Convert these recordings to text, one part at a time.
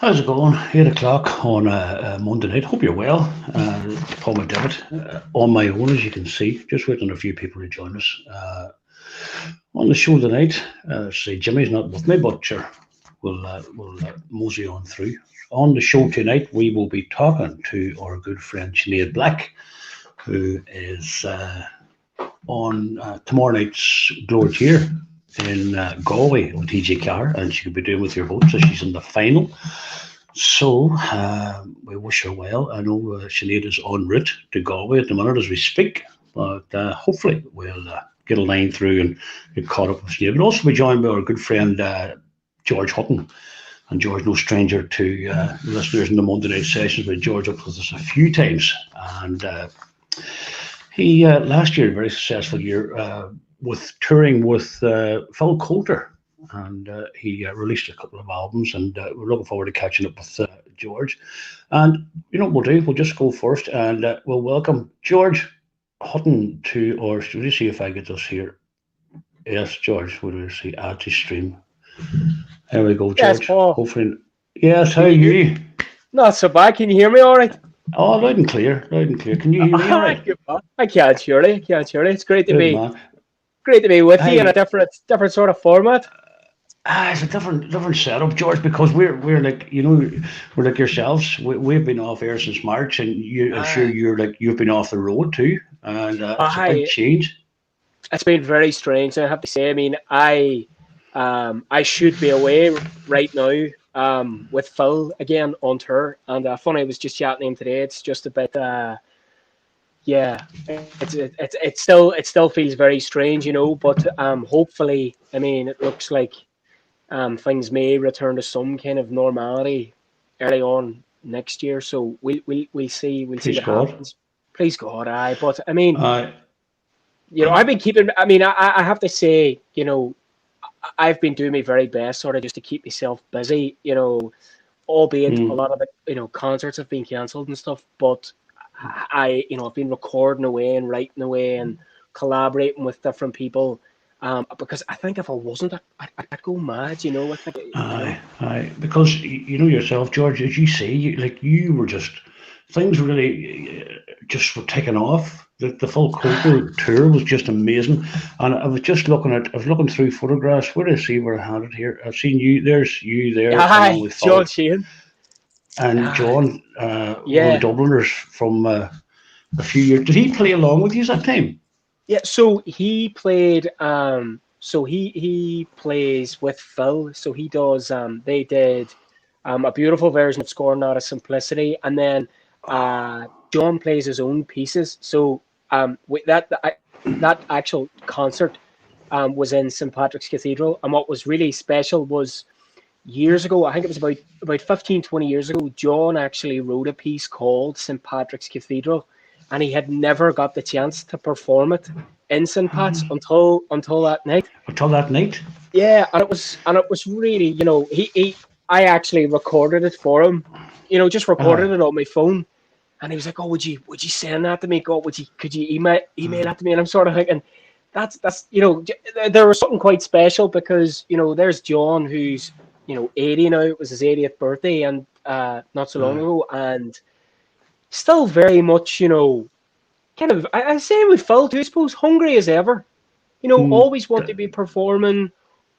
How's it going? 8 o'clock on a Monday night. Hope you're well. Paul McDevitt on my own, as you can see. Just waiting on a few people to join us on the show tonight. Say Jimmy's not with me, but sure, we'll mosey on through. On the show tonight, we will be talking to our good friend Sinead Black, who is on tomorrow night's Glory here in Galway on TJ Car, and she could be doing with your vote, so she's in the final. So we wish her well. I know Sinead is en route to Galway at the minute as we speak, but hopefully we'll get a line through and get caught up with Sinead. We'll also be joined by our good friend George Hutton. And George, no stranger to listeners in the Monday night sessions, but George up with us a few times. And he last year, a very successful year with touring with Phil Coulter, and he released a couple of albums, and we're looking forward to catching up with George. And you know what we'll do? We'll just go first, and we'll welcome George Hutton to our studio. See if I get this here. Yes, George. What do we see? Add to stream. There we go, Yes, George. Paul. Hopefully, yes. How are you? Not so bad. Can you hear me all right? Oh, loud and clear. Loud and clear. Can you hear me all right? Good man. I can't hear you. Can't hear you. It's Good man. great to be with you in a Hey, different sort of format. it's a different setup, George, because we're like we're like yourselves. We've been off air since March, and I'm sure Uh, you've been off the road too, and it's a big I change. it's been very strange. I have to say. I mean, I should be away right now with Phil again on tour, and funny, I was just chatting to him today. It's just a bit yeah, it still feels very strange, but hopefully, I mean, it looks like things may return to some kind of normality early on next year. So we'll see Please what God. happens. Please God, I. But I mean, Uh, I've been keeping. I mean, I have to say, I've been doing my very best, sort of, just to keep myself busy. Albeit a mm, lot of it, concerts have been cancelled and stuff. But I've been recording away and writing away and collaborating with different people. Because I think if I wasn't, I'd go mad. I think, because you know yourself, George, as you say, you were just things really just were taking off. The full Coulter tour was just amazing, and I was looking through photographs. Where do I see where I had it here? I've seen you. There's you there, along aye, with John Phil Sheehan. and Aye, John, one of the yeah. Dubliners from a few years. Did he play along with you that time? Yeah, so he played. So he plays with Phil. So he does. They did a beautiful version of "Scorn Out of Simplicity," and then John plays his own pieces. So with that actual concert was in St Patrick's Cathedral, and what was really special was years ago. I think it was about 15, 20 years ago. John actually wrote a piece called St Patrick's Cathedral, and he had never got the chance to perform it in St Pat's until that night. Until that night. Yeah, and it was really, he I actually recorded it for him, just recorded Aye. it on my phone, and he was like, "Oh, would you send that to me? God, could you email that to me?" And I'm sort of thinking, that's there was something quite special because there's John, who's 80 now. It was his 80th birthday, and not so long Aye. ago, and still very much, kind of, I say with Phil too, I suppose, hungry as ever. Mm, Always want to be performing,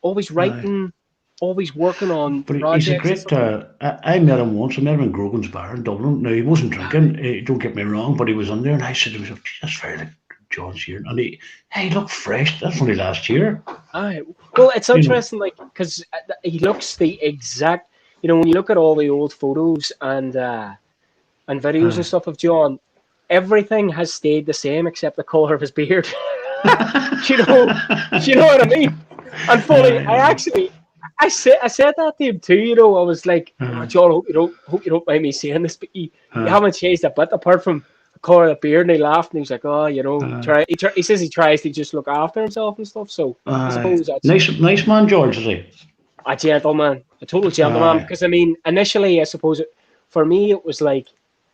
always aye. writing, always working on But he's a projects and great. stuff. I met him once. I met him in Grogan's Bar in Dublin. Now he wasn't drinking. Don't get me wrong, but he was in there, and I said to myself, "Gee, that's very like John Sheeran." And he looked fresh. That's only last year. Aye. Well, it's You know. interesting, like, because he looks the exact, when you look at all the old photos and videos and Uh, stuff of John, everything has stayed the same except the color of his beard. Do you know what I mean? And fully, aye, aye, I said that to him too. I was like, "Oh, uh, John, hope you don't mind me saying this, but you uh, haven't changed a bit apart from the color of the beard." And he laughed and he was like, "Oh, uh, he says he tries to just look after himself and stuff." So I suppose that's nice man, George, is he? a gentleman, a total gentleman. Aye, Because I mean, initially, I suppose for me it was like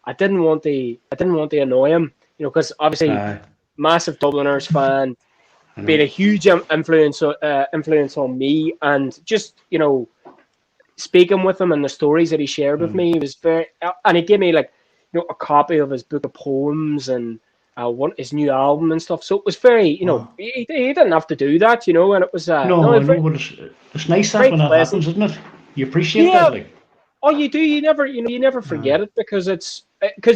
I didn't want to annoy him, because obviously aye, massive Dubliners fan, I been know. a huge influence on me, and just speaking with him and the stories that he shared with me, he was very, and he gave me like, you know, a copy of his book of poems and his new album and stuff. So it was very, you know, he didn't have to do that, you know, and it was No, I know, very, but it's nice that very when that pleasant. happens, isn't it? You appreciate Yeah. that, like. Oh, you do. You never forget it because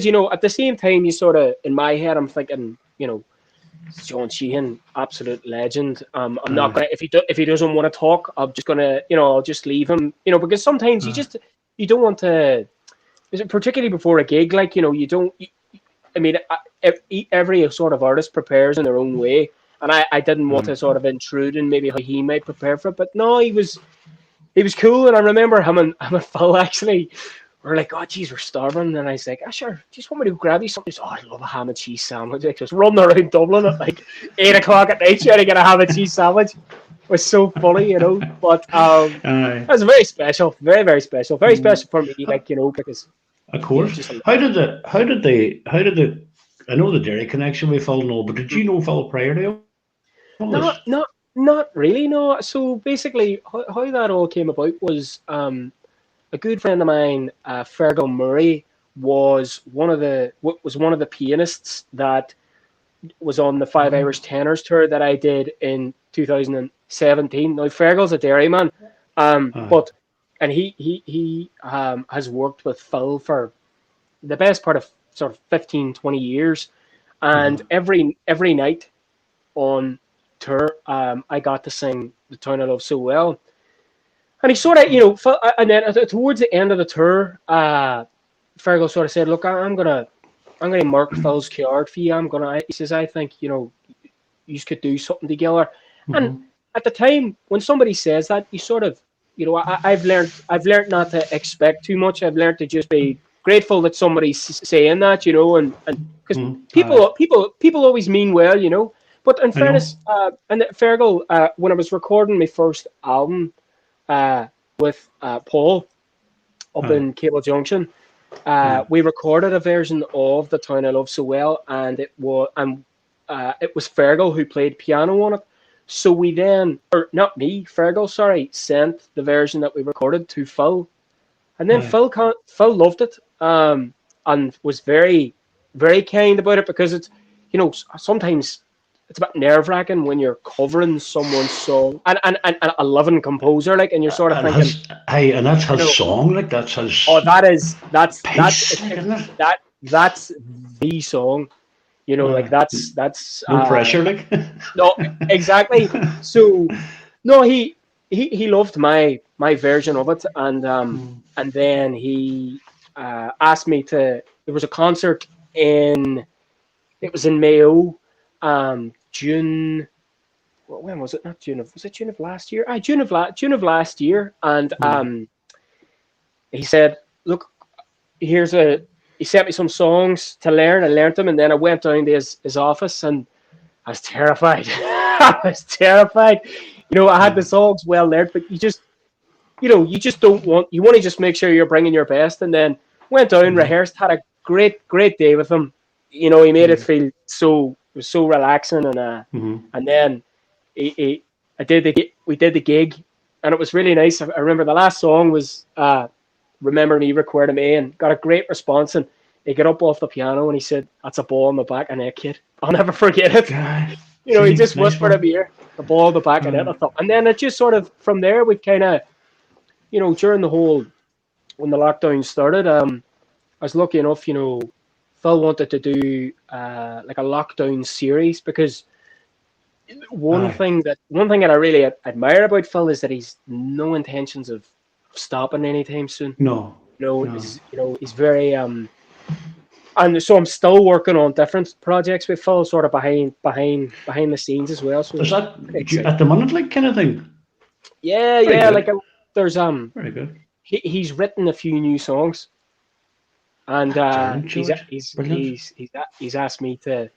you know, at the same time, you sort of, in my head, I'm thinking, you know, John Sheehan, absolute legend. I'm not gonna, if he doesn't want to talk, I'm just gonna, you know, I'll just leave him, you know, because sometimes you don't want to, particularly before a gig, like, you know, you don't. I mean, every sort of artist prepares in their own way, and I didn't want to sort of intrude in maybe how he might prepare for it, but no, he was cool, and I remember him and Phil actually were like, "Oh, geez, we're starving," and I was like, "Ah, sure, do you just want me to grab you something?" He's, "Oh, I love a ham and cheese sandwich." Like, just running around Dublin at like 8 o'clock at night trying to get a ham and cheese sandwich. It was so funny, you know. But it was very special, very very special, very special for me, like, you know, because of course. How did the I know the Derry connection with Phil and all, but did you know Phil prior to all this? Not really, no. So basically, how that all came about was a good friend of mine, Fergal Murray, was one of the pianists that was on the Five Irish Tenors tour that I did in 2017. Now Fergal's a Derry man, and he has worked with Phil for the best part of sort of 15, 20 years, and every night on tour, I got to sing "The Town I Love So Well," and he sort of, you know, and then towards the end of the tour, Fergal sort of said, "Look, I'm gonna mark Phil's card for you. He says, I think, you know, you could do something together." And at the time, when somebody says that, you sort of, you know, I've learned not to expect too much. I've learned to just be grateful that somebody's saying that, you know, and because people always mean well, you know. But in fairness, and Fergal, when I was recording my first album with Paul up in Cable Junction, we recorded a version of "The Town I Love So Well," and it was Fergal who played piano on it. So we then, or not me, Fergal, sorry, sent the version that we recorded to Phil, and then Phil loved it, and was very, very kind about it, because it's, you know, sometimes it's a bit nerve-wracking when you're covering someone's song, and a living composer, like, and you're sort of thinking, and that's his song, like, that's his. Oh, that's the song, you know, like that's no pressure, like. No, exactly. So, no, he loved my version of it, and then he asked me to. There was a concert it was in Mayo, June. When was it? Not June of. Was it June of last year? June of last year, and he said, "Look, he sent me some songs to learn. I learned them, and then I went down to his office, and I was terrified. I was terrified. You know, I had the songs well learned, but you just don't want. You want to just make sure you're bringing your best, and then went down, rehearsed, had a great day with him. You know, he made it feel it was so relaxing, and then we did the gig, and it was really nice. I remember the last song was "Remember Me, Require Me," and got a great response. And he got up off the piano and he said, "That's a ball in the back of the net, kid." I'll never forget it. You know, he just whispered at me ear, "The ball in the back of the net." I thought, and then it just sort of from there we kind of, you know, during the whole when the lockdown started, I was lucky enough, you know, Phil wanted to do like a lockdown series, because one thing that I really admire about Phil is that he's no intentions of stopping anytime soon. No. He's very and so I'm still working on different projects with Phil, sort of behind the scenes as well. So is that at the minute, like, kind of thing? Yeah, Very good. like there's very good. He's written a few new songs, and he's asked me to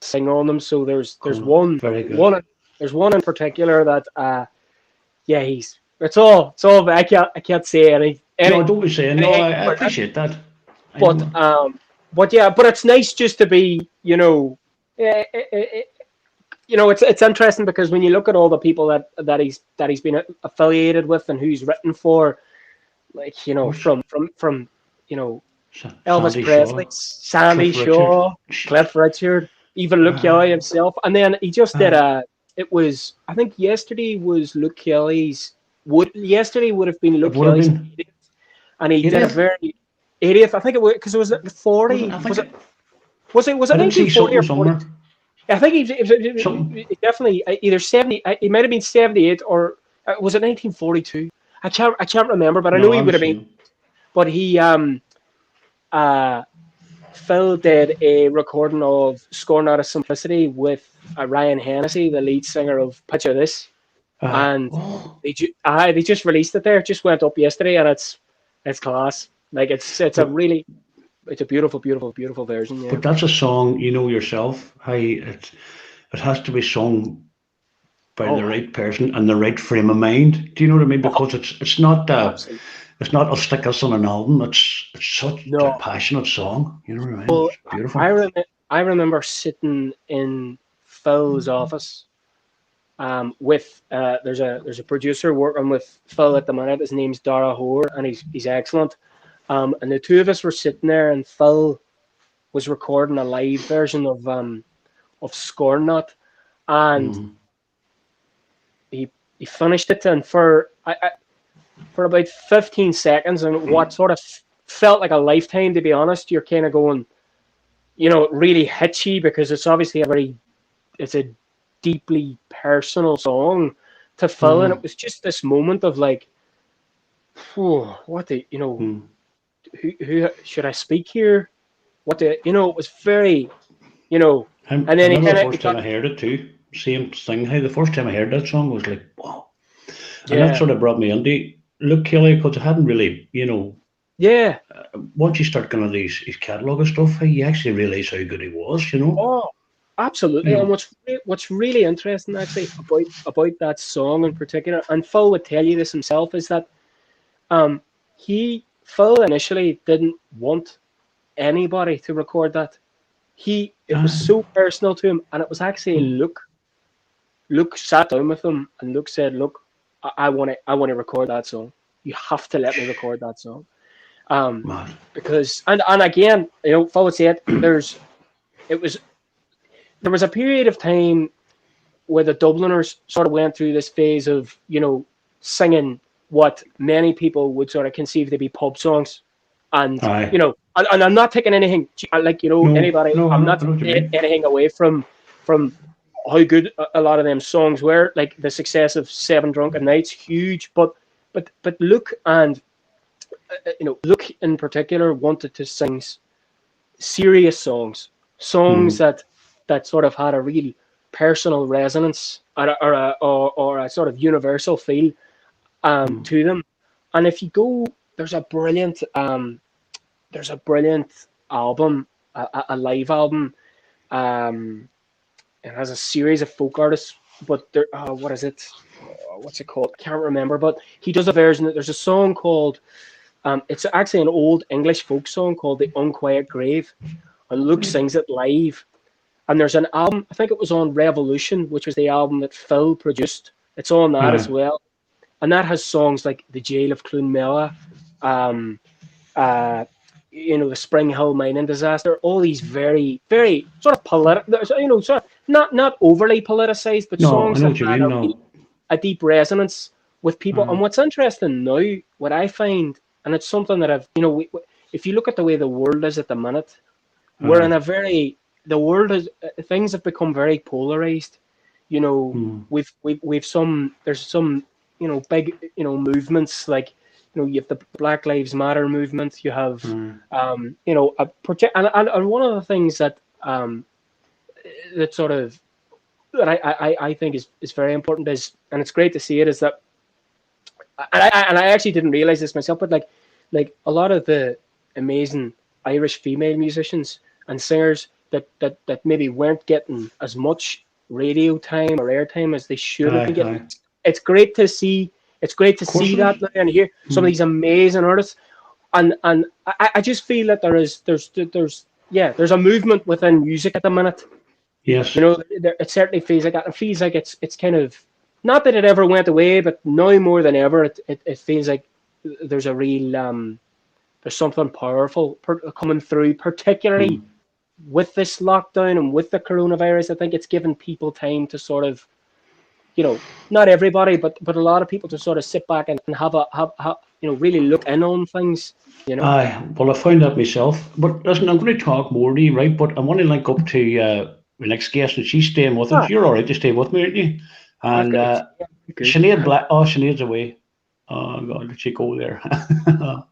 sing on them. So there's one very good. There's one in particular that it's all I can't say any. No, don't be saying. No, I appreciate that. But it's nice just to be, you know, you know, it's interesting because when you look at all the people that he's been affiliated with and who's written for, like, you know, What's from you know, Elvis Sandy Presley, Shaw, Sandy Cliff Richard? Shaw, Cliff Richard, even Luke Uh, Kelly himself, and then he just did uh, a. It was, I think yesterday was Luke Kelly's. Yesterday would have been it Luke would have Kelly's been 80th, and he did a 80th. very 80th. I think it was because it was at Was it? 40. I think Was I it did see 1940 or something 40? somewhere. I think Something. he definitely either 70. It might have been 78 or was it 1942? I can't remember, but I know No, he I'm would the have been. same. But he uh Phil did a recording of "Scorn Out of Simplicity" with Ryan Hennessy, the lead singer of Picture This, and Oh, they just released it there. It just went up yesterday, and it's class. Like but it's a beautiful, beautiful, beautiful version. Yeah. but that's a song you know yourself. How it has to be sung by the Oh, right person and the right frame of mind. Do you know what I mean? oh, Because it's not absolutely. it's not I'll stick this on an album. It's such a No. passionate song. You know what I mean? Well, It's beautiful. I remember sitting in Phil's office with there's a producer working with Phil at the minute. His name's Dara Hoare, and he's excellent. And the two of us were sitting there, and Phil was recording a live version of Scorn Not, and Mm. he finished it, and for about 15 seconds, and what sort of felt like a lifetime, to be honest. You're kind of going, you know, it really hits you because it's obviously it's a deeply personal song to Phil, and it Mm. was just this moment of like, oh, what the, you know, Mm. who should I speak here? What the, you know, it was very, you know, I and then remember the it first time got, I heard it too. Same thing. How the first time I heard that song was like, wow. And that yeah, sort of brought me into Luke Kelly because I hadn't really, yeah, once you start going to his catalogue of stuff, you actually realise how good he was, you know? oh, You absolutely. And know, what's really interesting actually about that song in particular, and Phil would tell you this himself, is that um Phil initially didn't want anybody to record that. It was uh, so personal to him, and it was actually mm, Luke. Luke sat down with him, and Luke said, "Look, I want to record that song. You have to let me record that song." Um, man. because and again, you know, Phil would say it. It was there was a period of time where the Dubliners sort of went through this phase of, you know, singing what many people would sort of conceive to be pub songs. And, you Aye. know, and I'm not taking anything, like, you know, No, anybody, no, I'm not I know what you taking mean. anything away from how good a lot of them songs were. Like the success of Seven Drunken Nights, huge. But Luke and, you know, Luke in particular wanted to sing serious songs Mm, that sort of had a real personal resonance or a sort of universal feel mm, to them. And if you go, there's a brilliant album, a live album. Um, it has a series of folk artists, but there, what is it? What's it called? I can't remember. But he does a version. There's a song called. It's actually an old English folk song called "The Unquiet Grave," and Luke right. sings it live. And there's an album, I think it was on Revolution, which was the album that Phil produced. It's on that as Aye. well. And that has songs like The Jail of Clonmella, um, uh, you know, the Spring Hill mining disaster, all these very, very sort of political, you know, sort of not overly politicized, but No, I songs know that what you had mean. No. a deep resonance with people. And Uh, what's interesting now, what I find, and it's something that I've, you know, if you look at the way the world is at the minute, we're in aye. a very the world is things have become very polarized. You know, Mm, we've some there's some, you know, big, you know, movements like, you know, you have the Black Lives Matter movement. You have aye. you know, a project, and one of the things that sort of that I think is very important is, and it's great to see it, is that, and I actually didn't realize this myself, but like a lot of the amazing Irish female musicians and singers that maybe weren't getting as much radio time or airtime as they should have Aye. been getting. Aye. It's great to see. It's great to Of course see it is. that now and hear some of Mm, these amazing artists. And I just feel that there's yeah, there's a movement within music at the minute Yes. You know, it certainly feels like that. It feels like it's kind of not that it ever went away, but now more than ever, it feels like there's a real there's something powerful coming through, particularly Mm. with this lockdown and with the coronavirus. I think it's given people time to sort of, you know, not everybody, but a lot of people to sort of sit back and have you know, really look in on things. You know, Well, I found that myself. But listen, I'm going to talk more to you, right? But I want to link up to the next guest, and she's staying with us. ah, You're all right to stay with me, aren't you? I've And got it. Yeah, good. Sinead Black. Oh, Sinead's away. Oh God, did she go there?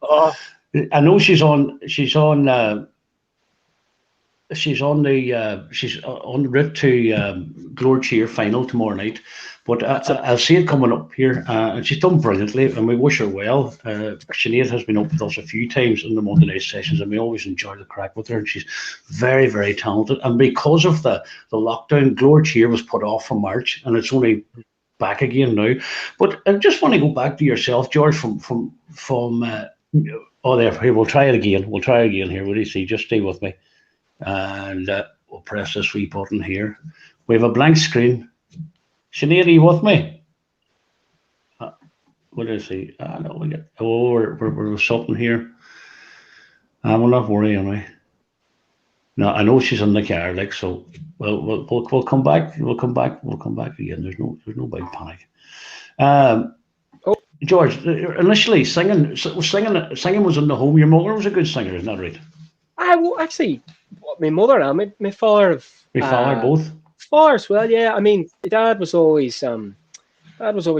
Oh, I know she's on. She's on the route to Glory Cheer final tomorrow night, but that's a I'll see it coming up here, and she's done brilliantly, and we wish her well. Sinead has been up with us a few times in the Monday night sessions, and we always enjoy the crack with her. And she's very, very talented. And because of the lockdown, Glory Cheer was put off from March, and it's only back again now. But I just want to go back to yourself, George, from. Oh, there. Here, we'll try it again. We'll try it again here. What do you see? Just stay with me, and we'll press this wee button here. We have a blank screen. Sinead, are you with me? What do I see? No, we get. Oh, we're something here. We'll not worry, anyway. No, I know she's in the car, like so. Well, we'll come back. We'll come back. We'll come back again. There's no big panic. Um, oh, George, initially singing was in the home. Your mother was a good singer, isn't that right? I well actually, my mother and my father have My father both. far as well. Yeah, I mean, my dad was always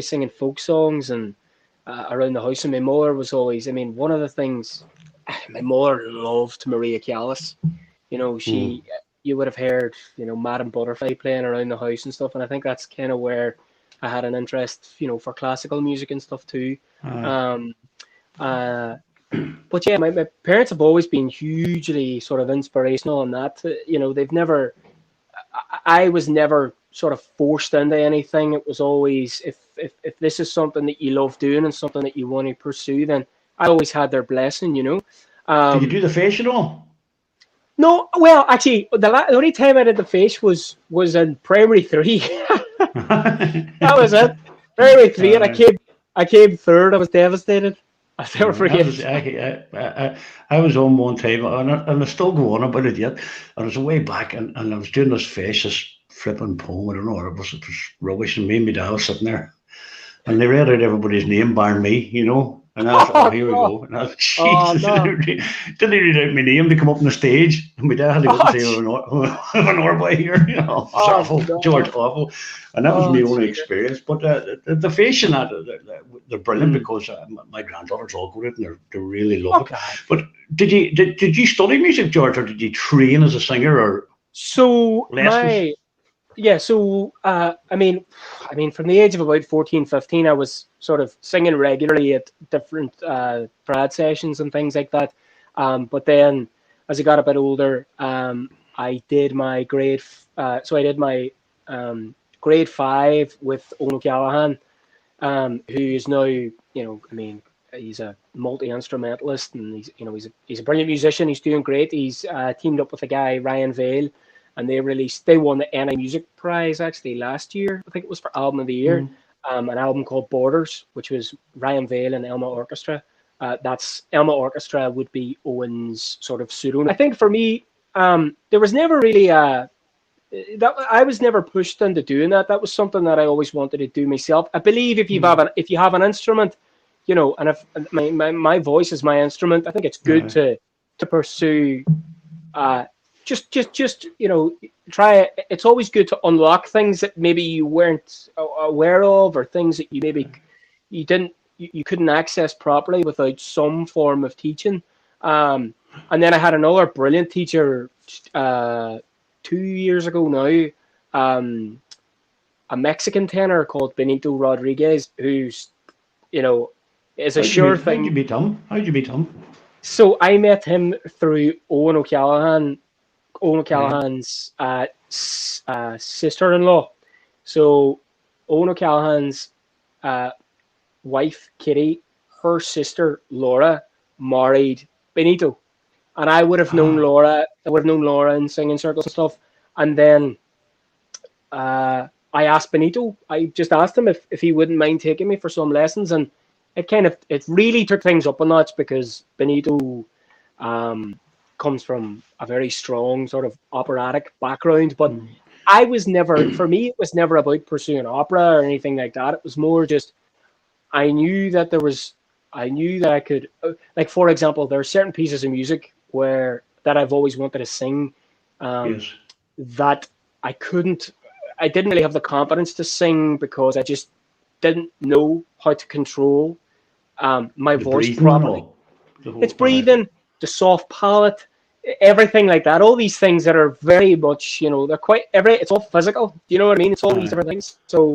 singing folk songs and around the house, and my mother was always. I mean, one of the things my mother loved Maria Callas. You know, Mm. you would have heard, you know, Madame Butterfly playing around the house and stuff, and I think that's kind of where I had an interest, you know, for classical music and stuff too. Aye. Um, uh, but yeah, my parents have always been hugely sort of inspirational in that. You know, they've never, I was never sort of forced into anything. It was always, if this is something that you love doing and something that you want to pursue, then I always had their blessing, you know. Did you do Um, the face at all? no, well, actually, the only time I did the face was in primary three. That was it. Primary three, and Aye. I came third. I was devastated. I'll never I forget. was I was on one time, and I still go on about it yet. I was way back, and I was doing this face, this flipping poem. I don't know what it was rubbish, and me and my dad was sitting there, and they read out everybody's name, bar me, you know. And I thought, oh, Oh here we no! go. And I thought, Oh Jesus, no! didn't read out my name to come up on the stage. And my dad had to go up and Oh, say, "I'm an Orby here." You know, it was oh awful, George, no! awful. And that was Oh my only Jesus! experience. But the face and that, they're brilliant Mm. because my granddaughters all go to it and they really love it. Okay. But did you study music, George, or did you train as a singer or So lessons? yeah. So I mean, from the age of about 14, 15, I was sort of singing regularly at different trad sessions and things like that. But then as I got a bit older, I did my so I did my grade five with Owen O'Callaghan, who is now, you know, I mean, he's a multi instrumentalist and he's, you know, he's a brilliant musician. He's doing great. He's teamed up with a guy, Ryan Vale, and they won the NI Music Prize actually last year. I think it was for album of the year. Mm. An album called Borders, which was Ryan Vale and Elma Orchestra. That's Elma Orchestra would be Owen's sort of pseudonym. I think for me, there was never really a that I was never pushed into doing that. That was something that I always wanted to do myself. I believe Mm. if you have an instrument, you know, and if my voice is my instrument, I think it's good Aye. to pursue. Uh, just you know, try it. It's always good to unlock things that maybe you weren't aware of, or things that you maybe you couldn't access properly without some form of teaching. Um, and then I had another brilliant teacher. 2 years ago now, um, a Mexican tenor called Benito Rodriguez, who's, you know, is a sure How'd you thing. meet him? How'd you meet him? So I met him through Owen Right. O'Callaghan's sister-in-law. So Owen O'Callaghan's uh, wife, Kitty, her sister, Laura, married Benito. And I would have known Ah. Laura. I would have known Laura in singing circles and stuff. And then I asked Benito. I just asked him if he wouldn't mind taking me for some lessons, and it really took things up a notch because Benito comes from a very strong sort of operatic background, but I was never, for me, it was never about pursuing opera or anything like that. It was more just I knew that I could, like for example, there are certain pieces of music that I've always wanted to sing, Yes. that I couldn't, I didn't really have the confidence to sing because I just didn't know how to control my The voice breathing and properly. all. The whole It's part. breathing, the soft palate, everything like that. All these things that are very much, they're it's all physical. Do you know what I mean? It's all these different things. So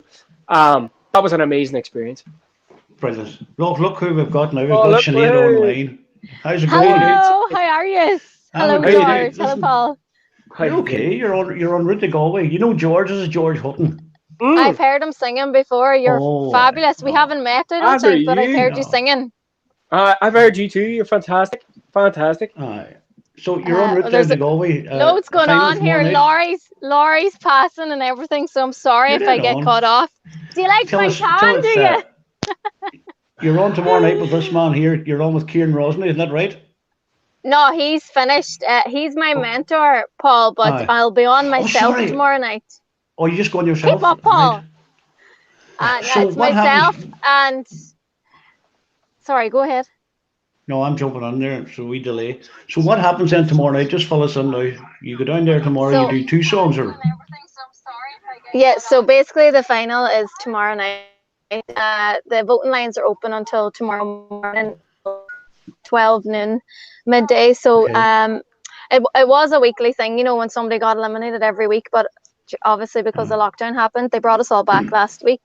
that was an amazing experience. Brilliant. Look who we've got now. We've Oh, got look, Sinead hey, online. How's it hey, going? Hello, how are you? Ah, we're Hello, how you good. doing? George. Hello, Listen, Paul. How you're you doing? okay. You're on route to Galway. You know George. This is George Hutton. I've Mm, heard him singing before. You're Oh, fabulous. We no, haven't met, I don't as are think, but I've you. heard you no. singing. I've heard you too. You're fantastic. Fantastic. Aye. So you're on route Well, down there's to Galway. loads A going final on tomorrow here. night. Laurie's passing and everything, so I'm sorry You're if I dead get on. cut off. Do you like Tell my us. Tell tan, do us. you? You're on tomorrow night with this man here. You're on with Kieran Rosny. Isn't that right? No, he's finished. He's my Oh, mentor, Paul, but aye. I'll be on Oh, myself sorry. tomorrow night. Oh, you just going Keep yourself, up, right? Paul. No, So it's what happens? myself and... Sorry, go ahead. No, I'm jumping on there, so we delay. So what happens then tomorrow night? Just fill us in now. You go down there tomorrow. You So, do two songs, or yeah, so basically the final is tomorrow night. The voting lines are open until tomorrow morning, 12 noon, midday. So okay. it was a weekly thing, when somebody got eliminated every week, but obviously because the Uh, lockdown happened, they brought us all back last week,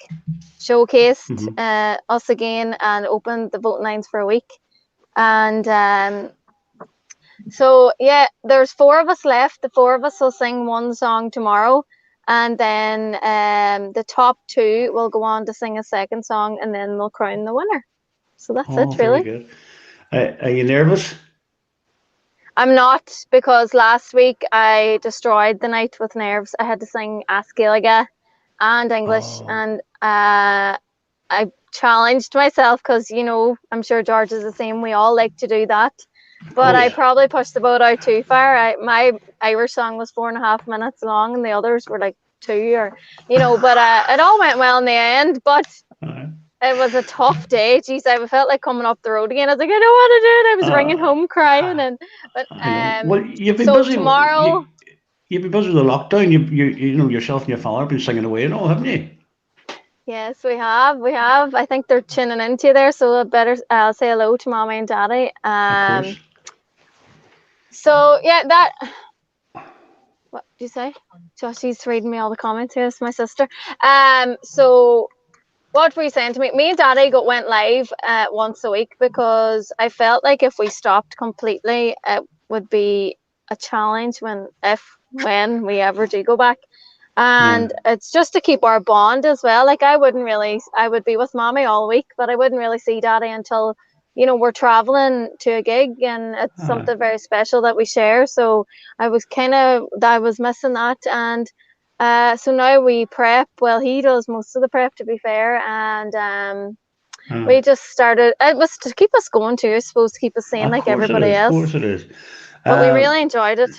showcased mhm. us again and opened the voting lines for a week. And so yeah, there's 4 of us left. The 4 of us will sing one song tomorrow, and then the top 2 will go on to sing a second song, and then they'll crown the winner. So that's Oh, it, very really. good. Are you nervous? I'm not, because last week I destroyed the night with nerves. I had to sing Ascaliga and English, Oh, and I challenged myself because, I'm sure George is the same. We all like to do that. oh But I yeah. probably pushed the boat out too far. My Irish song was 4.5 minutes long, and the others were like 2 but it all went well in the end. But Uh, it was a tough day. Jeez, I felt like coming up the road again. I was like, I don't want to do it. I was ringing uh, home crying, but I know. Well, you've been so busy. tomorrow, You've been busy with the lockdown. You know yourself and your father have been singing away and all, haven't you? yes, we have. I think they're tuning into you there, so I'll say hello to mommy and daddy. Of course. So yeah, that. What do you say? Joshy's reading me all the comments here. It's my sister. So what were you saying to me? Me and Daddy went live once a week because I felt like if we stopped completely, it would be a challenge when we ever do go back. Yeah. And it's just to keep our bond as well. Like I would be with mommy all week, but I wouldn't really see Daddy until we're traveling to a gig, and it's Uh, something very special that we share. So I was missing that, and so now we prep. Well, he does most of the prep, to be fair, and uh, we just started. It was to keep us going too, I suppose, to keep us sane of like course it everybody is. Of else. course it is. But we Um, really enjoyed it.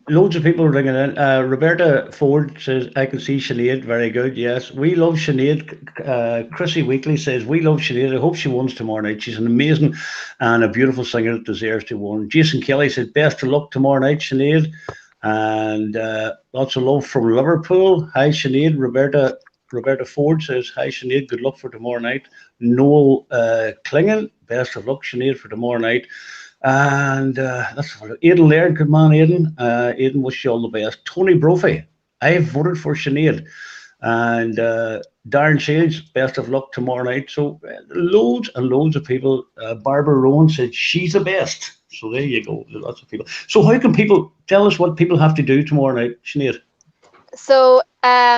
Loads of people ringing in. Roberta Ford says, I can see Sinead. Very good. Yes. We love Sinead. Chrissy Weekly says, we love Sinead. I hope she wins tomorrow night. She's an amazing and a beautiful singer that deserves to win. Jason Kelly said, best of luck tomorrow night, Sinead. And lots of love from Liverpool. Hi, Sinead. Roberta Ford says, hi, Sinead. Good luck for tomorrow night. Noel Klingon, best of luck, Sinead, for tomorrow night. And that's Aidan Laird, good man, Aidan. Aidan, wish you all the best. Tony Brophy, I voted for Sinead. And Darren Shields, best of luck tomorrow night. So loads and loads of people. Barbara Rowan said she's the best. So there you go. Lots of people. So how can people tell us what people have to do tomorrow night, Sinead? So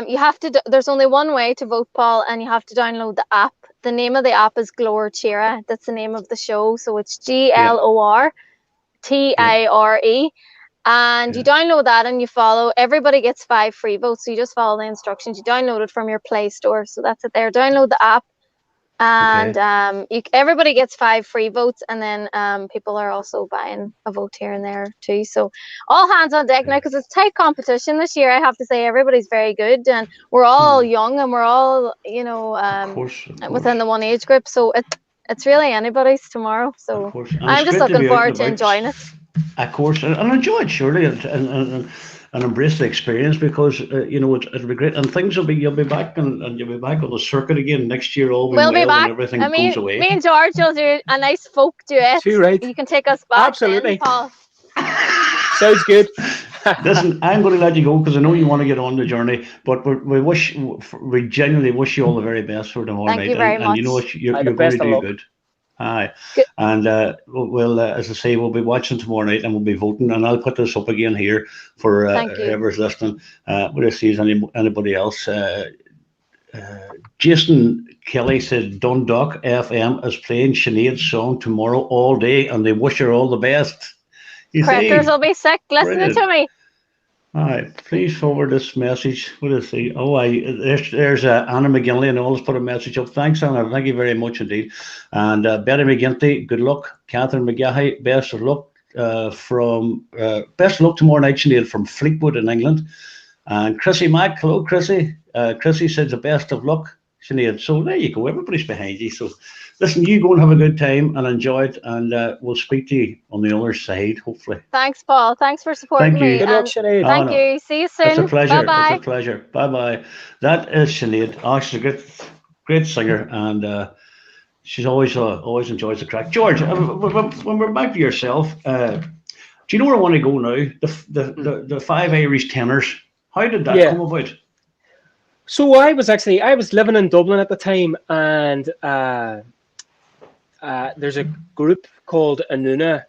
you have to. There's only one way to vote, Paul, and you have to download the app. The name of the app is Glór Tíre. That's the name of the show. So it's Yeah, GLOR yeah. TIRE. And you download that and you follow. Everybody gets 5 free votes, so you just follow the instructions. You download it from your Play Store, so that's it there. Download the app, and everybody gets 5 free votes, and then people are also buying a vote here and there too. So all hands on deck now, because it's tight competition this year. I have to say everybody's very good, and we're all young, and we're all of course. within the one age group. So it's really anybody's tomorrow. So I'm just looking forward to enjoying it. Of course, and enjoy it surely, and embrace the experience, because it'll be great, and you'll be back and you'll be back on the circuit again next year. All we'll be back. And everything goes away. Me and George will do a nice folk duet. Too right. You can take us back. Absolutely. Then, Paul. Sounds good. Listen, I'm going to let you go because I know you want to get on the journey, but we genuinely wish you all the very best for tomorrow night. Thank you very much. And you know what, you're going to do good. Aye. Good. And we'll, as I say, we'll be watching tomorrow night and we'll be voting. And I'll put this up again here for whoever's listening. We'll see anybody else. Jason Kelly said Dundalk FM is playing Sinead's song tomorrow all day, and they wish her all the best. Crackers will be sick listening to me. All right, please forward this message. What is he? There's Anna McGinley, and always put a message up. Thanks, Anna. Thank you very much indeed. And Betty McGinty, good luck. Catherine McGahey, best of luck. Best of luck tomorrow night, Sinead, from Fleetwood in England. And Chrissy Mack, hello, Chrissy. Chrissy says the best of luck, Sinead. So there you go. Everybody's behind you. So listen, you go and have a good time and enjoy it, and we'll speak to you on the other side, hopefully. Thanks, Paul. Thanks for supporting me. Good luck, Sinead. Thank you. See you soon. It's a pleasure. Bye-bye. It's a pleasure. Bye-bye. That is Sinead. Oh, she's a great singer, and she's always enjoys the crack. George, when we're back to yourself, do you know where I want to go now? The 5 Irish tenors. How did that come about? So I was living in Dublin at the time, and there's a group called Anuna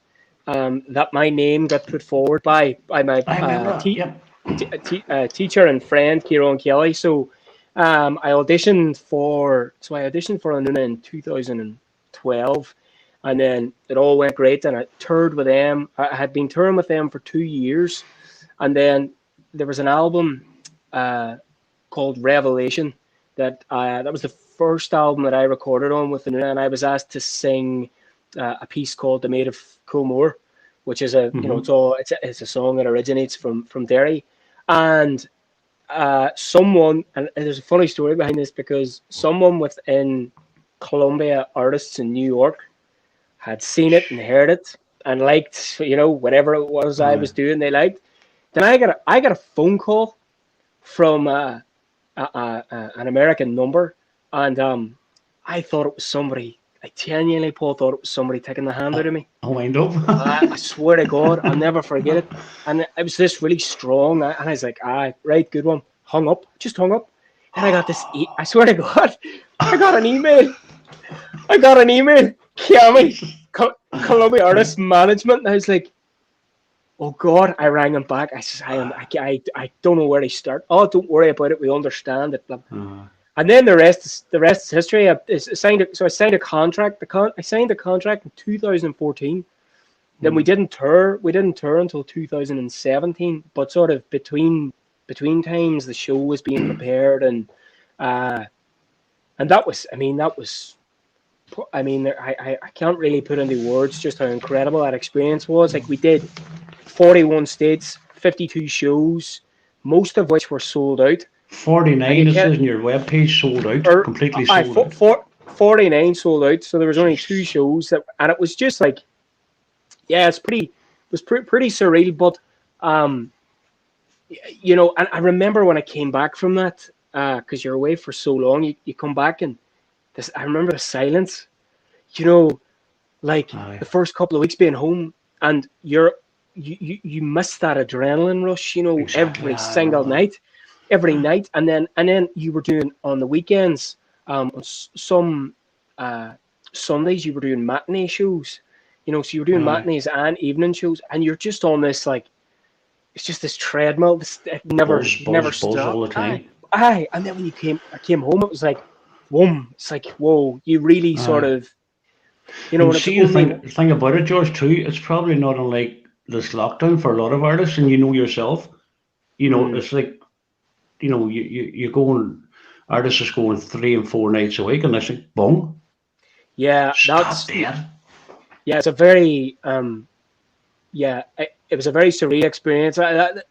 that my name got put forward by my teacher and friend Kieran Kelly. So I auditioned for Anuna in 2012, and then it all went great, and I toured with them. I had been touring with them for 2 years, and then there was an album called Revelation that was the first album that I recorded on with Anuna, and I was asked to sing a piece called "The Maid of Coolmore," which is it's a song that originates from Derry, and and there's a funny story behind this, because someone within Columbia Artists in New York had seen it and heard it and liked whatever it was I was doing, they liked. Then I got a phone call from an American number, and I thought it was somebody. I genuinely, Paul, thought it was somebody taking the hand out of me. I wind up. I swear to God, I'll never forget it. And it was this really strong, and I was like, right, good one. Just hung up. And I got this, I swear to God, I got an email. Kiami, Columbia Artists Management. And I was like, oh God, I rang him back. I said, I don't know where to start. Oh, don't worry about it. We understand it. And then the rest is history. I signed a contract. I signed the contract in 2014. Then we didn't tour. We didn't tour until 2017. But sort of between times, the show was being prepared, and that was. I can't really put into words just how incredible that experience was. Like, we did 41 states, 52 shows, most of which were sold out. 49, it says on your webpage, sold out, completely sold out. 49 sold out, so there was only 2 shows, and it was just like, it was pretty surreal, but, and I remember when I came back from that, because you're away for so long, you come back, and I remember the silence, the first couple of weeks being home, and you miss that adrenaline rush, exactly. every night, and then you were doing on the weekends, on some Sundays you were doing matinee shows, so you were doing matinees and evening shows, and you're just on this, like, it's just this treadmill, it never stopped all the time. And then when I came home, it was like, whoa, it's like, whoa, you really sort of, and see, the thing about it, George, too, it's probably not unlike this lockdown for a lot of artists, and you know yourself, you know, Mm. it's like, you know, you go and artists is going 3 and 4 nights a week, and it's like, boom, Yeah, stop dead. yeah, it's a very yeah, it was a very surreal experience.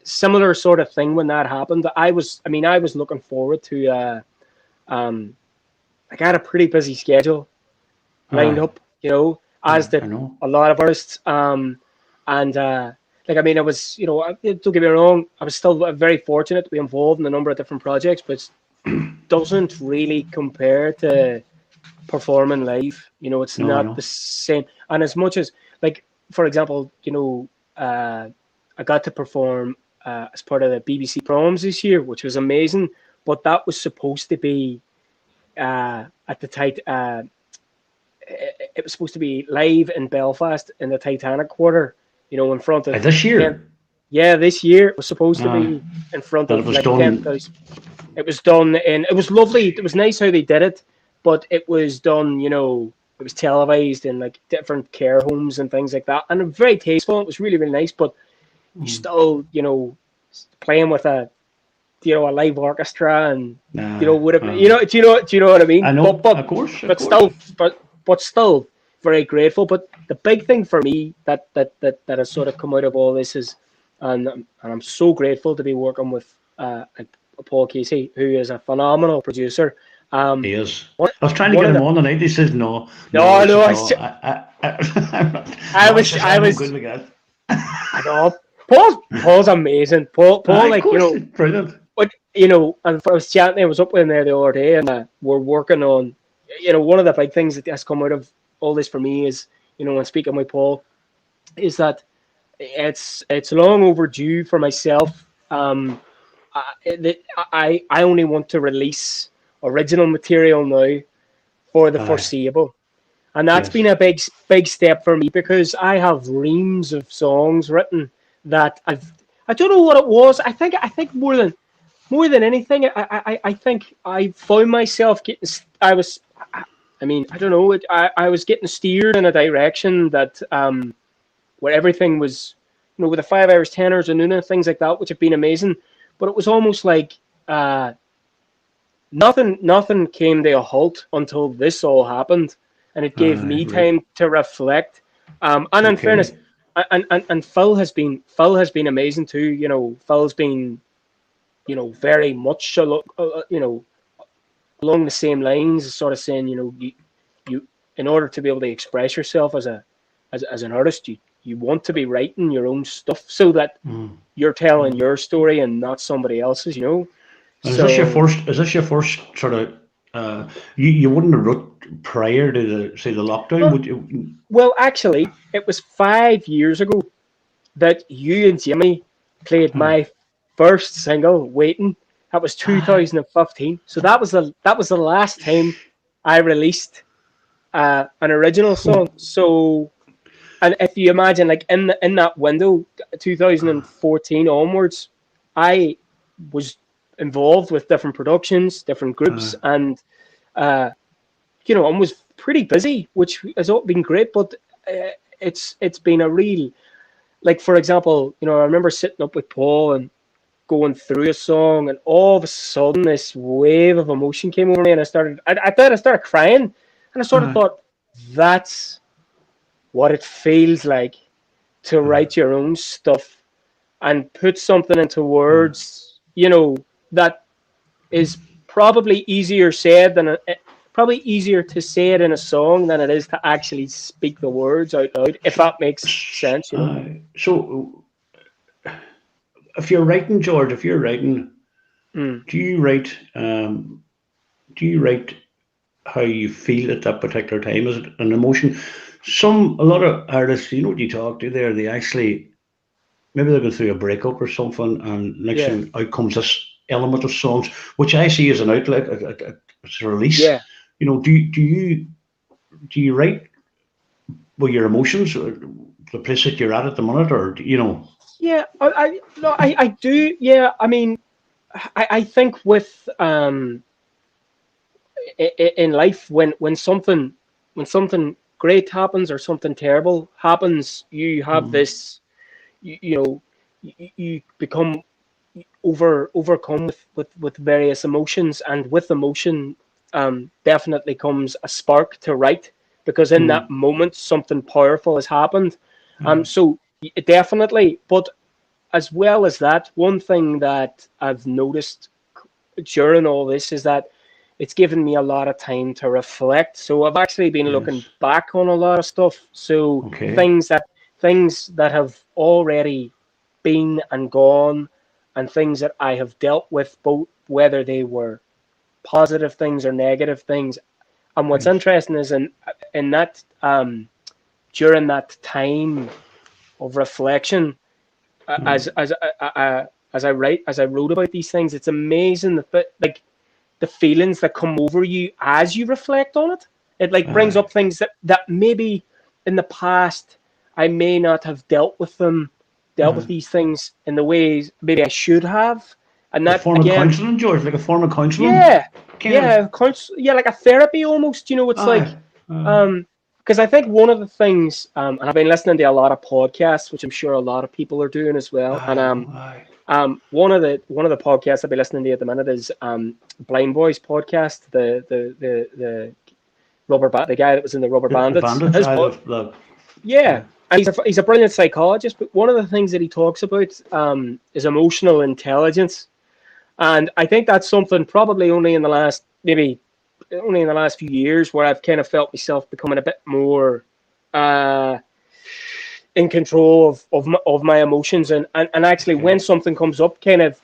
Similar sort of thing when that happened. I was looking forward to um like I had a pretty busy schedule lined Aye, up, you know, as I did know. a lot of artists. And like I mean, I was, you know, don't get me wrong, I was still very fortunate to be involved in a number of different projects, but it doesn't really compare to performing live. You know, it's No, I not the know. same. And as much as, like, for example, you know, I got to perform as part of the BBC Proms this year, which was amazing. But that was supposed to be at the tight. It was supposed to be live in Belfast in the Titanic Quarter. You know, in front of This 10. year, Yeah, this year it was supposed to uh, be in front that it of was like 10,000. done. It was done, and it was lovely. It was nice how they did it, but it was done, you know, it was televised in like different care homes and things like that, and very tasteful. It was really, really nice, but you Mm, still, you know, playing with a, you know, a live orchestra, and you know, would have, you know, do you know what I I mean? know, of course, of But course. still, but still, very grateful. But the big thing for me that has sort of come out of all this is, and I'm so grateful to be working with like Paul Casey, who is a phenomenal producer. Um, He is. one I was trying to one get of him the on the night. He says no, no. no He no says I, no. s- I'm not. I No, he was says I I'm no was good with that. I know Paul's amazing. Paul Of like you course, know. it's brilliant. But you know, and I was chatting, I was up in there the other day, and we're working on, you know, one of the big things that has come out of all this for me is, you know, when speaking with Paul, is that it's long overdue for myself. I only want to release original material now for the Aye, foreseeable, and that's yes. been a big step for me because I have reams of songs written that I don't know what it was. I think more than anything, I think I found myself getting. I mean, I don't know. I was getting steered in a direction that where everything was, you know, with the 5 hours, 10 hours, and Nuna, things like that, which have been amazing. But it was almost like uh, nothing came to a halt until this all happened, and it gave Aye, me right. time to reflect. And in fairness, Okay. and Phil has been amazing too. You know, Phil's been, you know, very much you know, along the same lines, sort of saying, you know, you in order to be able to express yourself as as an artist, you want to be writing your own stuff so that Mm. you're telling your story and not somebody else's, you know. And is this your So first? Is this your first sort of? You wouldn't have wrote prior to the say the lockdown, well, would you? actually, it was 5 years ago that you and Jimmy played Aye. my first single, "Waiting." That was Aye. 2015. So that was the last time I released an original song. So, and if you imagine, like in that window, 2014 onwards, I was involved with different productions, different groups, Aye. and uh, you know, and was pretty busy, which has all been great. But it's been a real, like, for example, you know, I remember sitting up with Paul and going through a song, and all of a sudden this wave of emotion came over me, and I thought I started crying, and I sort of Aye. thought, that's what it feels like to Aye. write your own stuff and put something into Aye. words, you know, that is probably easier said probably easier to say it in a song than it is to actually speak the words out loud, if that makes sense, you know. So, if you're writing, George, if you're writing, Mm. do you write? Do you write how you feel at that particular time? Is it an emotion? A lot of artists, you know, what you talk to there, they actually maybe they're going through a breakup or something, and next Yeah, thing out comes this element of songs, which I see as an outlet, it's a release. yeah, You know, do you write with your emotions, or the place that you're at the minute, or you know? yeah. No, I do. Yeah, I mean, I think with in life, when something great happens or something terrible happens, you have Mm, this, you become overcome with various emotions, and with emotion definitely comes a spark to write, because in that moment something powerful has happened. So definitely, but as well as that, one thing that I've noticed during all this is that it's given me a lot of time to reflect. So I've actually been looking back on a lot of stuff. So things that have already been and gone, and things that I have dealt with, both whether they were positive things or negative things. And what's interesting is in that during that time of reflection, as I wrote about these things, it's amazing that like the feelings that come over you as you reflect on it. It like brings up things that maybe in the past I may not have dealt with these things in the ways maybe I should have. And that, a form again, of counselling, George, like a form of counselling. Like a therapy almost. It's like because I think one of the things, and I've been listening to a lot of podcasts, which I'm sure a lot of people are doing as well. And one of the podcasts I've been listening to at the minute is Blind Boys podcast, the the guy that was in the Rubber Bandits. And he's a brilliant psychologist. But one of the things that he talks about is emotional intelligence, and I think that's something probably only in the last few years where I've kind of felt myself becoming a bit more in control of my emotions, and actually when something comes up, kind of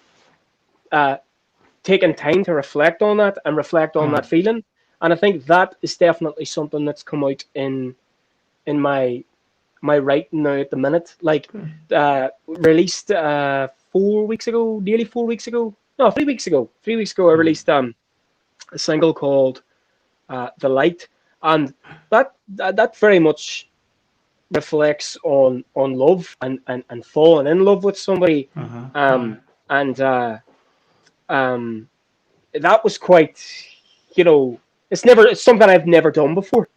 taking time to reflect on that and reflect on that feeling. And I think that is definitely something that's come out in my writing now at the minute. Like released 4 weeks ago, nearly 4 weeks ago. No, 3 weeks ago. 3 weeks ago I released a single called The Light, and that very much reflects on love and falling in love with somebody. And that was quite, it's something I've never done before.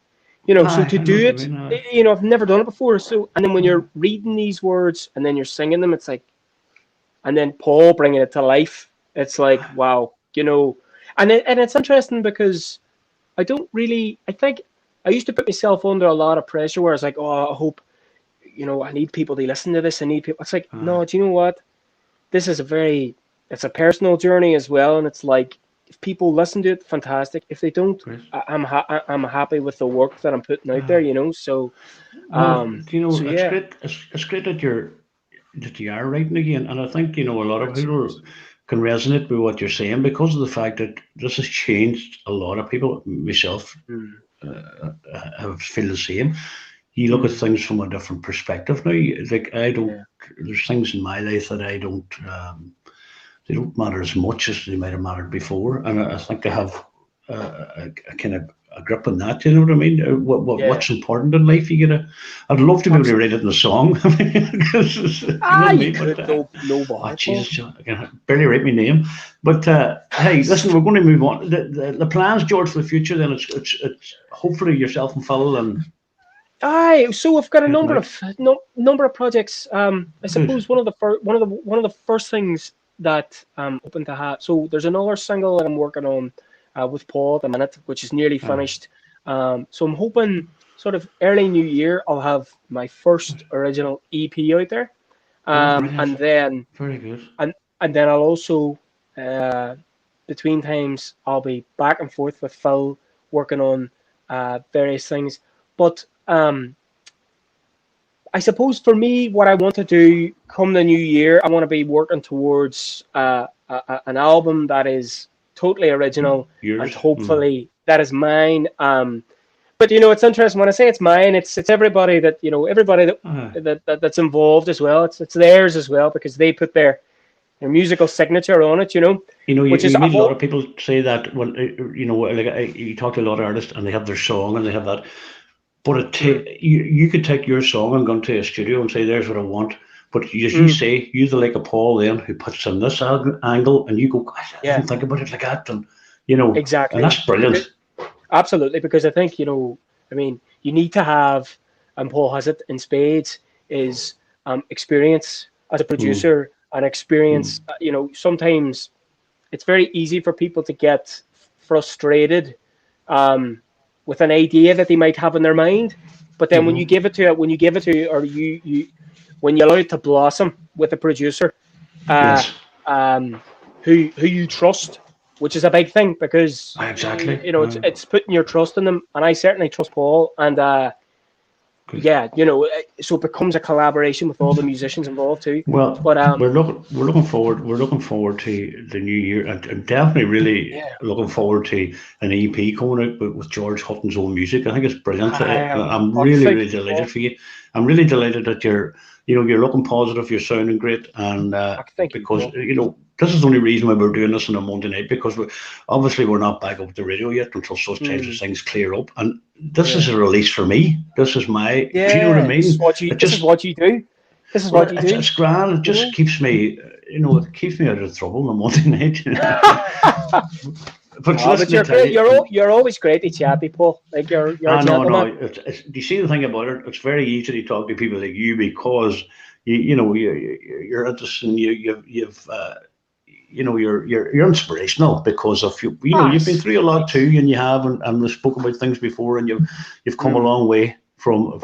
So to do it, I've never done it before. So, and then when you're reading these words and then you're singing them, it's like, and then Paul bringing it to life, it's like, wow, and it's interesting because I think I used to put myself under a lot of pressure where I was like, oh, I hope, I need people to listen to this. I need people. It's like, no, do you know what? This is it's a personal journey as well. And it's like, if people listen to it, fantastic. If they don't, I'm happy with the work that I'm putting out there, So, it's great. It's great that you are writing again, and I think a lot of people can resonate with what you're saying because of the fact that this has changed a lot of people. Myself, have feel the same. You look at things from a different perspective now. Like there's things in my life that I don't. They don't matter as much as they might have mattered before, and I think they have a kind of a grip on that. You know what I mean? What's important in life? I'd love to be able to write it in a song. Jesus, I can barely write my name. But hey, listen, we're going to move on. The plans, George, for the future. Then it's hopefully yourself and Phil and. So I've got a number of projects. I suppose one of the first things that I'm open to have. So there's another single that I'm working on with Paul at the minute, which is nearly finished. So I'm hoping sort of early new year I'll have my first original EP out there, and then very good. And then I'll also between times I'll be back and forth with Phil working on various things, but. I suppose for me, what I want to do come the new year, I want to be working towards an album that is totally original and hopefully that is mine. But it's interesting when I say it's mine. It's everybody that that's involved as well. It's theirs as well because they put their musical signature on it. Which is a lot of people say that. Well, like you talk to a lot of artists and they have their song and they have that. But you could take your song and go to a studio and say, "There's what I want." But as you say, you're the like a Paul then who puts in this angle, and you go, "Gosh, I didn't think about it like that." And exactly, and that's brilliant. Absolutely, because I think you need to have, and Paul has it in spades, is experience as a producer and experience. You know, sometimes it's very easy for people to get frustrated with an idea that they might have in their mind, but then when you give it to it, or when you allow it to blossom with a producer, Yes. who you trust, which is a big thing, because Exactly. you know, it's putting your trust in them, and I certainly trust Paul, and yeah, you know, so it becomes a collaboration with all the musicians involved too. Well, But we're looking forward. We're looking forward to the new year, and definitely really looking forward to an EP coming out with George Hutton's own music. I think it's brilliant. I'm really delighted for you. I'm really delighted that you're looking positive. You're sounding great, and because you know, this is the only reason why we're doing this on a Monday night, because we're not back up the radio yet until such times as things clear up, and this is a release for me. This is my. Do you know what I mean? This is what you do. This is what you do. It's grand. It just keeps me, it keeps me out of trouble on Monday night. You know? But you're always great to chatty, Paul. Like you're a gentleman. No. Do you see the thing about it? It's very easy to talk to people like you, because you're interesting. You're inspirational because of you. You've been through a lot too, and you have, and we've spoken about things before, and you've come a long way from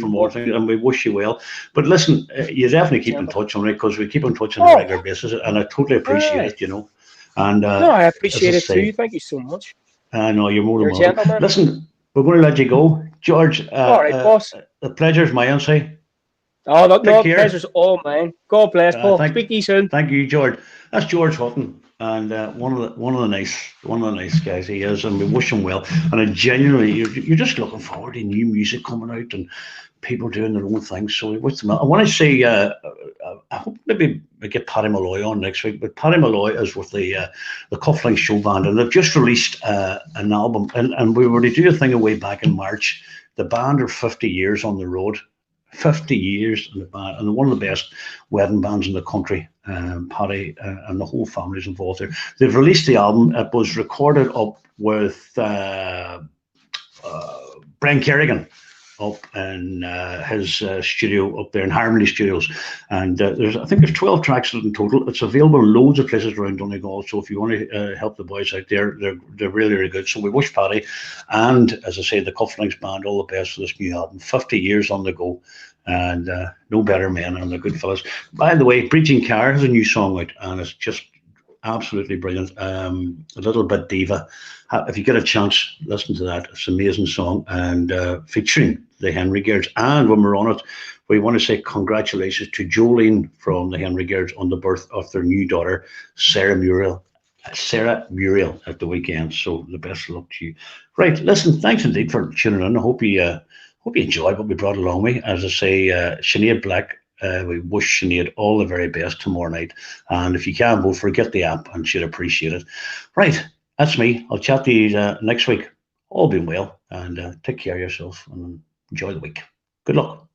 more things, and we wish you well. But listen, you definitely keep in touch on it, because we keep in touch on a regular basis, and I totally appreciate it. You know, and no, I appreciate it too. Thank you so much. No, you're more than welcome. Listen, we're going to let you go, George. All right, boss. The pleasure's mine, say. Oh, no, the pleasure's all mine. God bless, Paul. Speak to you soon. Thank you, George. That's George Hutton, and one of the nice guys he is, and we wish him well. And I genuinely, you're just looking forward to new music coming out and people doing their own things. So what's the matter? I want to say, I hope maybe we get Paddy Malloy on next week. But Paddy Malloy is with the Cufflinks Show Band, and they've just released an album. And we were to do a thing way back in March. The band are 50 years on the road. 50 years in the band, and one of the best wedding bands in the country. Paddy and the whole family's involved there. They've released the album. It was recorded up with Brian Kerrigan up in his studio up there in Harmony Studios, and I think there's 12 tracks in total. It's available in loads of places around Donegal, so if you want to help the boys out there, they're really, really good. So we wish Paddy and, as I say, the Cufflinks Band all the best for this new album. 50 years on the go, and no better men, and they're good fellas. By the way, Breaching Car has a new song out, and it's just absolutely brilliant. A little bit diva. If you get a chance, listen to that. It's an amazing song, and featuring the Henry Geards. And when we're on it, we want to say congratulations to Jolene from the Henry Geards on the birth of their new daughter, Sarah Muriel at the weekend. So the best of luck to you. Right, listen, thanks indeed for tuning in. I hope you enjoyed what we brought along with. As I say, Sinead Black. We wish Sinead all the very best tomorrow night. And if you can vote for her, get the app, and she'd appreciate it. Right, that's me. I'll chat to you next week. All being well, and take care of yourself and enjoy the week. Good luck.